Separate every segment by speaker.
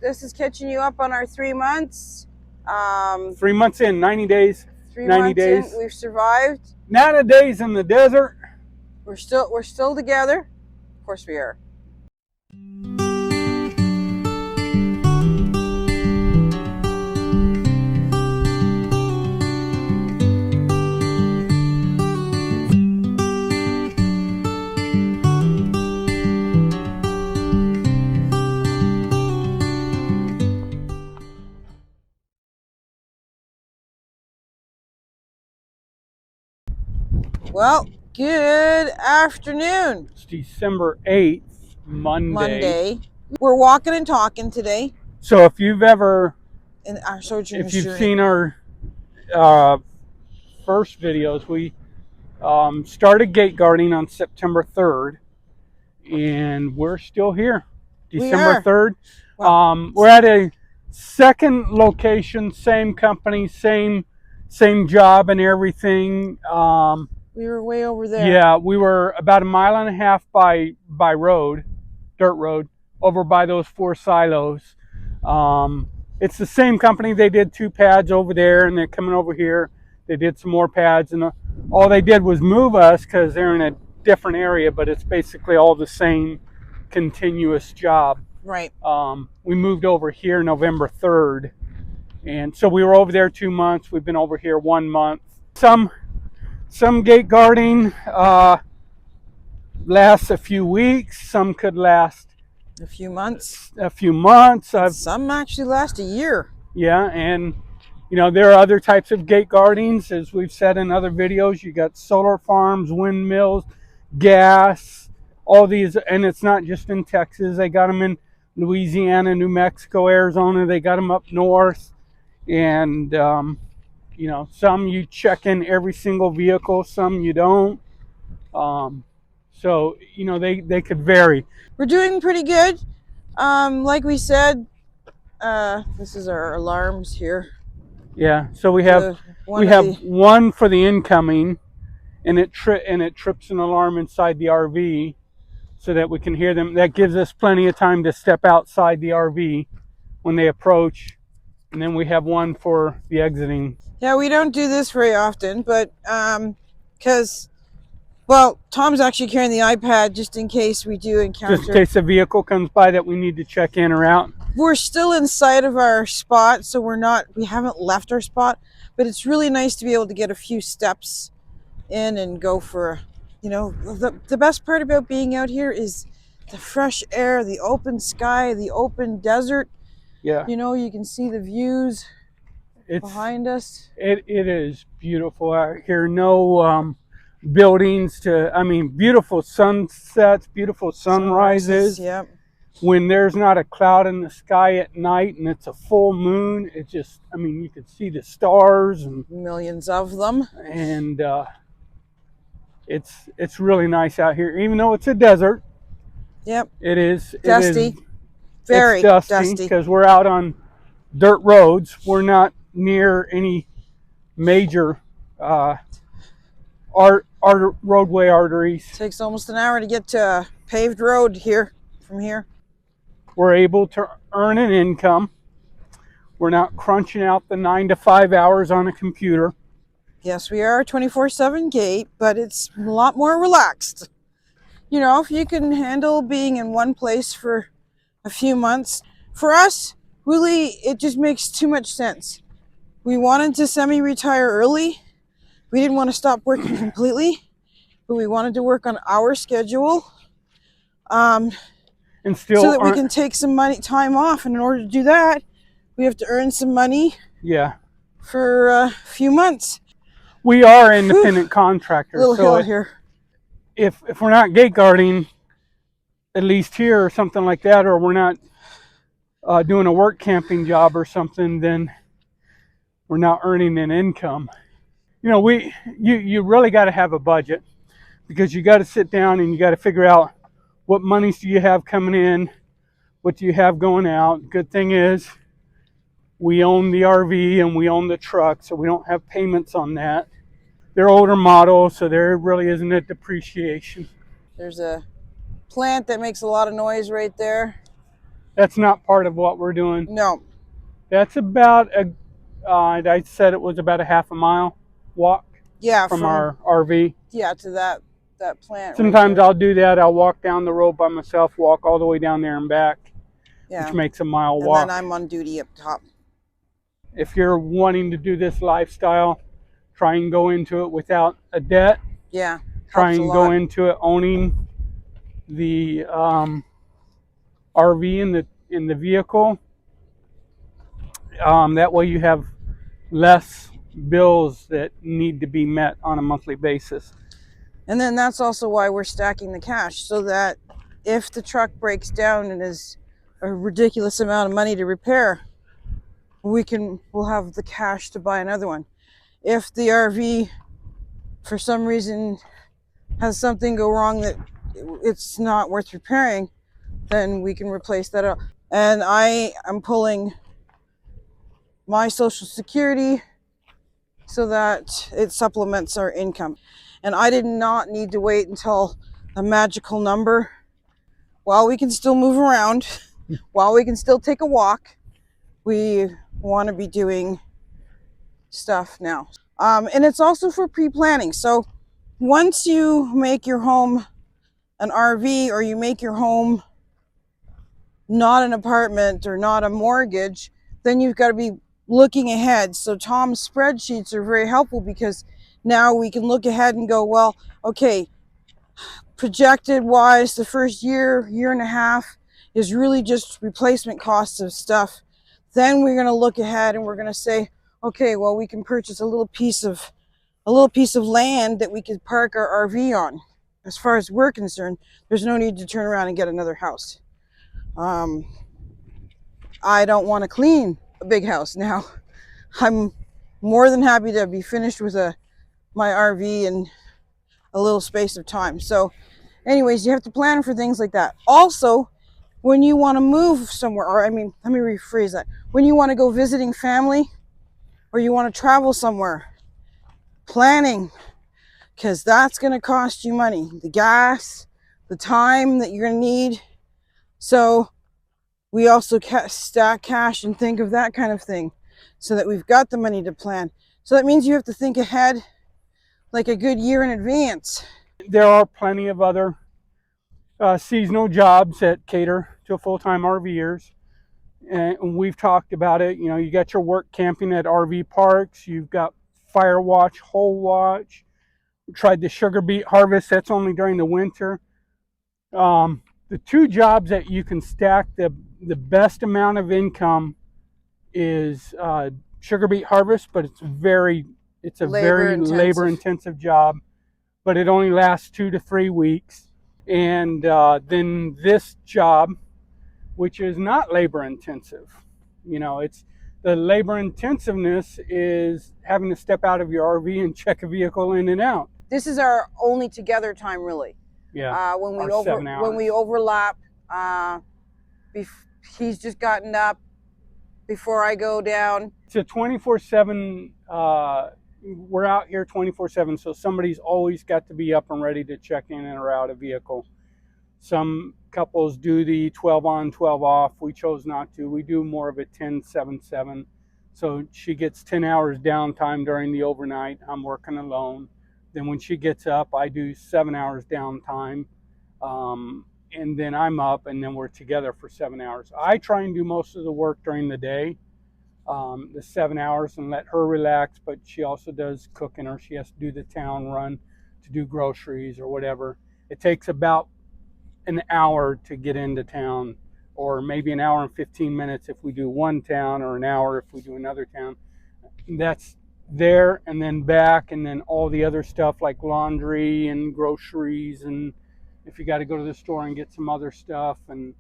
Speaker 1: this is catching you up on our 3 months.
Speaker 2: 3 months in, 90 days. 90 days.
Speaker 1: We've survived.
Speaker 2: 90 days in the desert.
Speaker 1: We're still together. Of course we are. Well, good afternoon.
Speaker 2: It's December 8th, Monday.
Speaker 1: We're walking and talking today.
Speaker 2: So if you've ever,
Speaker 1: In our sojourn
Speaker 2: if you've
Speaker 1: journey.
Speaker 2: seen our first videos, we started gate guarding on September 3rd, and we're still here. December 3rd.
Speaker 1: Well,
Speaker 2: we're at a second location, same company, same job and everything.
Speaker 1: we were way over there.
Speaker 2: Yeah, we were about 1.5 miles by road, dirt road, over by those 4 silos. It's the same company. They did 2 pads over there, and they're coming over here. They did some more pads, and all they did was move us because they're in a different area, but it's basically all the same continuous job.
Speaker 1: Right.
Speaker 2: We moved over here November 3rd, and so we were over there 2 months. We've been over here 1 month. Some gate guarding lasts a few weeks. Some could last
Speaker 1: A few months.
Speaker 2: Some
Speaker 1: actually last a year.
Speaker 2: Yeah, and you know, there are other types of gate guardings, as we've said in other videos. You got solar farms, windmills, gas, all these, and it's not just in Texas. They got them in Louisiana, New Mexico, Arizona. They got them up north, and you know, some you check in every single vehicle, some you don't. So you know, they could vary.
Speaker 1: We're doing pretty good. Like we said, this is our alarms here.
Speaker 2: Yeah, so we have one for the incoming, and it trips an alarm inside the RV, so that we can hear them. That gives us plenty of time to step outside the RV when they approach, and then we have one for the exiting.
Speaker 1: Yeah, we don't do this very often, but because, well, Tom's actually carrying the iPad just in case we do encounter.
Speaker 2: Just in case a vehicle comes by that we need to check in or out.
Speaker 1: We're still inside of our spot, so we haven't left our spot, but it's really nice to be able to get a few steps in and go for, you know, the best part about being out here is the fresh air, the open sky, the open desert.
Speaker 2: Yeah.
Speaker 1: You know, you can see the views behind us.
Speaker 2: It is beautiful out here. No buildings beautiful sunsets, beautiful sunrises.
Speaker 1: Yep.
Speaker 2: When there's not a cloud in the sky at night and it's a full moon, it just, you can see the stars and
Speaker 1: millions of them.
Speaker 2: And it's really nice out here, even though it's a desert.
Speaker 1: Yep.
Speaker 2: It is
Speaker 1: dusty. Very dusty
Speaker 2: because we're out on dirt roads. We're not near any major roadway arteries.
Speaker 1: It takes almost an hour to get to a paved road here from here.
Speaker 2: We're able to earn an income. We're not crunching out the 9 to 5 hours on a computer.
Speaker 1: Yes, we are a 24/7 gate, but it's a lot more relaxed. You know, if you can handle being in one place for a few months, for us, really, it just makes too much sense. We wanted to semi-retire early. We didn't want to stop working completely, but we wanted to work on our schedule.
Speaker 2: And still
Speaker 1: so that we can take some time off, and in order to do that, we have to earn some money.
Speaker 2: Yeah.
Speaker 1: For a few months.
Speaker 2: We are independent contractors.
Speaker 1: Little hill here.
Speaker 2: If we're not gate guarding, at least here or something like that, or we're not doing a work camping job or something, then we're not earning an income. You know, you really got to have a budget, because you got to sit down and you got to figure out what monies do you have coming in, what do you have going out. Good thing is we own the RV and we own the truck, so we don't have payments on that. They're older models, so there really isn't a depreciation.
Speaker 1: There's a plant that makes a lot of noise right there.
Speaker 2: That's not part of what we're doing.
Speaker 1: No.
Speaker 2: That's about I said it was about a half a mile walk.
Speaker 1: Yeah,
Speaker 2: from our RV.
Speaker 1: Yeah, to that plant.
Speaker 2: Sometimes I'll do that. I'll walk down the road by myself, walk all the way down there and back, which makes a mile walk.
Speaker 1: And then I'm on duty up top.
Speaker 2: If you're wanting to do this lifestyle, try and go into it without a debt.
Speaker 1: Yeah.
Speaker 2: Try and go into it owning the RV in the vehicle. That way you have less bills that need to be met on a monthly basis.
Speaker 1: And then that's also why we're stacking the cash, so that if the truck breaks down and is a ridiculous amount of money to repair, we'll have the cash to buy another one. If the RV for some reason has something go wrong that it's not worth repairing, then we can replace that up. And I am pulling my Social Security so that it supplements our income. And I did not need to wait until a magical number. While we can still move around, while we can still take a walk, we want to be doing stuff now. And it's also for pre-planning. So once you make your home an RV, or you make your home not an apartment or not a mortgage, then you've got to be looking ahead. So Tom's spreadsheets are very helpful, because now we can look ahead and go, well, okay, projected wise, the first year and a half is really just replacement costs of stuff. Then we're going to look ahead and we're going to say, okay, well, we can purchase a little piece of land that we could park our RV on. As far as we're concerned, there's no need to turn around and get another house. I don't want to clean a big house now. I'm more than happy to be finished with my RV in a little space of time. So anyways, you have to plan for things like that. Also, when you want to move somewhere, or let me rephrase that. When you want to go visiting family, or you want to travel somewhere, planning, because that's going to cost you money. The gas, the time that you're going to need. So we also stack cash and think of that kind of thing, so that we've got the money to plan. So that means you have to think ahead like a good year in advance.
Speaker 2: There are plenty of other seasonal jobs that cater to full-time RVers. And we've talked about it. You know, you got your work camping at RV parks. You've got fire watch, hole watch. We tried the sugar beet harvest. That's only during the winter. The two jobs that you can stack the best amount of income is sugar beet harvest, but it's a very labor intensive job, but it only lasts 2 to 3 weeks. And then this job, which is not labor intensive, you know, it's the labor intensiveness is having to step out of your RV and check a vehicle in and out.
Speaker 1: This is our only together time, really.
Speaker 2: Yeah.
Speaker 1: When we overlap, he's just gotten up before I go down.
Speaker 2: It's a 24/7. We're out here 24/7, so somebody's always got to be up and ready to check in and or out a vehicle. Some couples do the 12 on, 12 off. We chose not to. We do more of a 10-7-7. So she gets 10 hours downtime during the overnight. I'm working alone. Then when she gets up, I do 7 hours downtime. And then I'm up, and then we're together for 7 hours. I try and do most of the work during the day, the 7 hours, and let her relax, but she also does cooking, or she has to do the town run to do groceries or whatever. It takes about an hour to get into town, or maybe an hour and 15 minutes if we do one town, or an hour if we do another town. That's there and then back, and then all the other stuff like laundry and groceries, and if you got to go to the store and get some other stuff and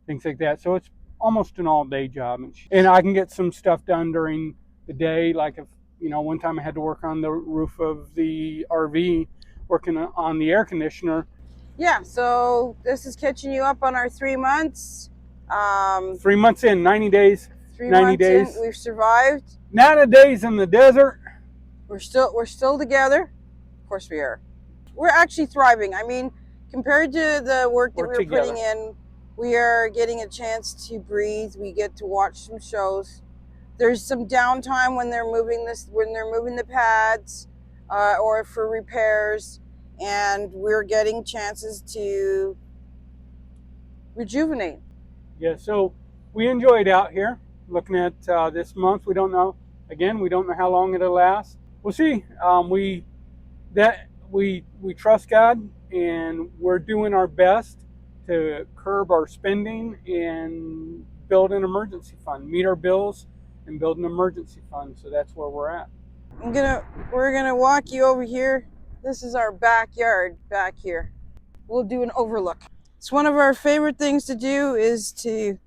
Speaker 2: things like that. So it's almost an all-day job, and I can get some stuff done during the day. Like, if you know, one time I had to work on the roof of the RV, working on the air conditioner.
Speaker 1: Yeah, so this is catching you up on our 3 months.
Speaker 2: 3 months in, 90 days. 90 days.
Speaker 1: We've survived.
Speaker 2: 90 days in the desert.
Speaker 1: We're still together. Of course we are. We're actually thriving. I mean, compared to the work that we were putting in We are getting a chance to breathe. We get to watch some shows. There's some downtime when they're moving the pads, or for repairs, and we're getting chances to rejuvenate.
Speaker 2: Yeah, so we enjoyed out here looking at this month. We don't know. Again, we don't know how long it'll last. We'll see. We trust God, and we're doing our best to curb our spending and build an emergency fund, meet our bills, and build an emergency fund. So that's where we're at.
Speaker 1: We're gonna walk you over here. This is our backyard back here. We'll do an overlook. It's one of our favorite things to do is to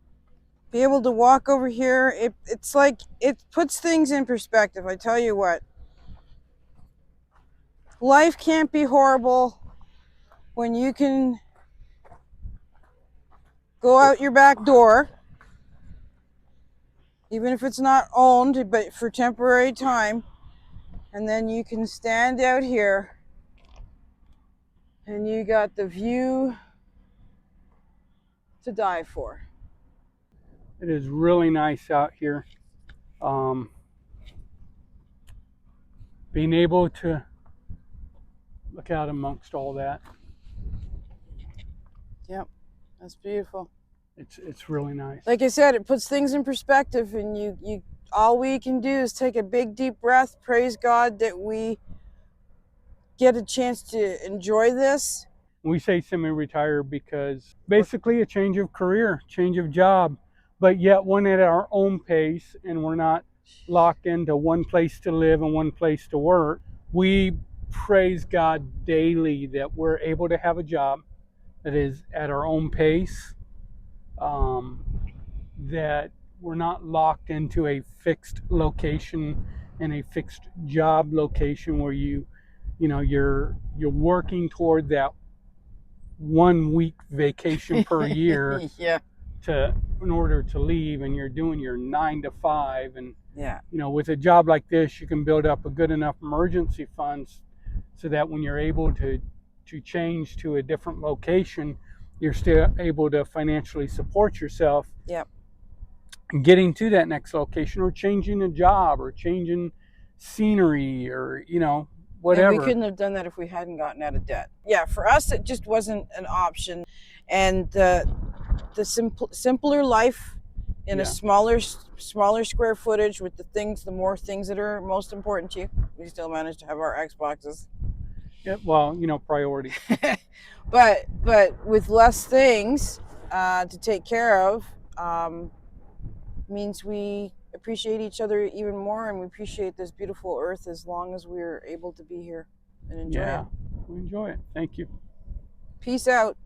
Speaker 1: be able to walk over here. It's like it puts things in perspective. I tell you what, life can't be horrible when you can go out your back door, even if it's not owned, but for temporary time, and then you can stand out here and you got the view to die for.
Speaker 2: It is really nice out here. Being able to look out amongst all that.
Speaker 1: Yep, that's beautiful.
Speaker 2: It's really nice.
Speaker 1: Like I said, it puts things in perspective, and you all we can do is take a big deep breath, praise God that we get a chance to enjoy this.
Speaker 2: We say semi-retired because basically a change of career, change of job, but yet one at our own pace, and we're not locked into one place to live and one place to work. We praise God daily that we're able to have a job that is at our own pace, that we're not locked into a fixed location and a fixed job location where you're working toward that 1 week vacation per year.
Speaker 1: Yeah.
Speaker 2: In order to leave, and you're doing your 9 to 5, and
Speaker 1: yeah,
Speaker 2: with a job like this you can build up a good enough emergency funds so that when you're able to change to a different location, you're still able to financially support yourself.
Speaker 1: Yep.
Speaker 2: Getting to that next location, or changing a job, or changing scenery, or whatever.
Speaker 1: And we couldn't have done that if we hadn't gotten out of debt. Yeah, for us it just wasn't an option, and the simpler life in a smaller square footage with the more things that are most important to you. We still managed to have our Xboxes.
Speaker 2: Yeah, well, priority.
Speaker 1: but with less things to take care of, means we appreciate each other even more, and we appreciate this beautiful earth as long as we're able to be here and enjoy it.
Speaker 2: Yeah, we enjoy it. Thank you.
Speaker 1: Peace out.